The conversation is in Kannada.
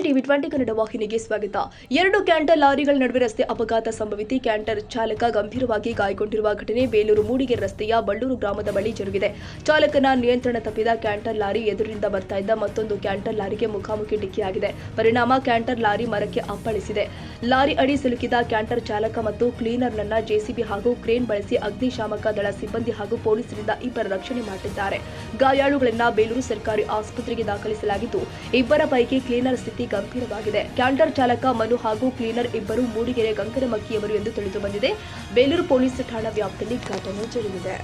ಟಿವಿ 20 ಕನ್ನಡ ವಾಹಿನಿಗೆ ಸ್ವಾಗತ. 2 ಕ್ಯಾಂಟರ್ ಲಾರಿಗಳ ನಡುವೆ ರಸ್ತೆ ಅಪಘಾತ ಸಂಭವಿಸಿ ಕ್ಯಾಂಟರ್ ಚಾಲಕ ಗಂಭೀರವಾಗಿ ಗಾಯಗೊಂಡಿರುವ ಘಟನೆ ಬೇಲೂರು ಮೂಡಿಗೆರೆ ರಸ್ತೆಯ ಬಳ್ಳೂರು ಗ್ರಾಮದ ಬಳಿ ಜರುಗಿದೆ. ಚಾಲಕನ ನಿಯಂತ್ರಣ ತಪ್ಪಿದ ಕ್ಯಾಂಟರ್ ಲಾರಿ ಎದುರಿನಿಂದ ಬರ್ತಾ ಇದ್ದ ಮತ್ತೊಂದು ಕ್ಯಾಂಟರ್ ಲಾರಿಗೆ ಮುಖಾಮುಖಿ ಡಿಕ್ಕಿಯಾಗಿದೆ. ಪರಿಣಾಮ ಕ್ಯಾಂಟರ್ ಲಾರಿ ಮರಕ್ಕೆ ಅಪ್ಪಳಿಸಿದೆ. ಲಾರಿ ಅಡಿ ಸಿಲುಕಿದ ಕ್ಯಾಂಟರ್ ಚಾಲಕ ಮತ್ತು ಕ್ಲೀನರ್ನನ್ನ ಜೆಸಿಬಿ ಹಾಗೂ ಕ್ರೇನ್ ಬಳಸಿ ಅಗ್ನಿಶಾಮಕ ದಳ ಸಿಬ್ಬಂದಿ ಹಾಗೂ ಪೊಲೀಸರಿಂದ ಇಬ್ಬರ ರಕ್ಷಣೆ ಮಾಡಿದ್ದಾರೆ. ಗಾಯಾಳುಗಳನ್ನ ಬೇಲೂರು ಸರ್ಕಾರಿ ಆಸ್ಪತ್ರೆಗೆ ದಾಖಲಿಸಲಾಗಿದ್ದು, ಇಬ್ಬರ ಪೈಕಿ ಕ್ಲೀನರ್ ಸ್ಥಿತಿ ಗಂಭೀರವಾಗಿದೆ. ಕ್ಯಾಂಟರ್ ಚಾಲಕ ಮನು ಹಾಗೂ ಕ್ಲೀನರ್ ಇಬ್ಬರು ಮೂಡಿಗೆರೆ ಗಂಗನಮಕ್ಕಿಯವರು ಎಂದು ತಿಳಿದು ಬಂದಿದೆ. ಬೇಲೂರು ಪೊಲೀಸ್ ಠಾಣಾ ವ್ಯಾಪ್ತಿಯಲ್ಲಿ ಘಟನೆ ಜರುಗಿದೆ.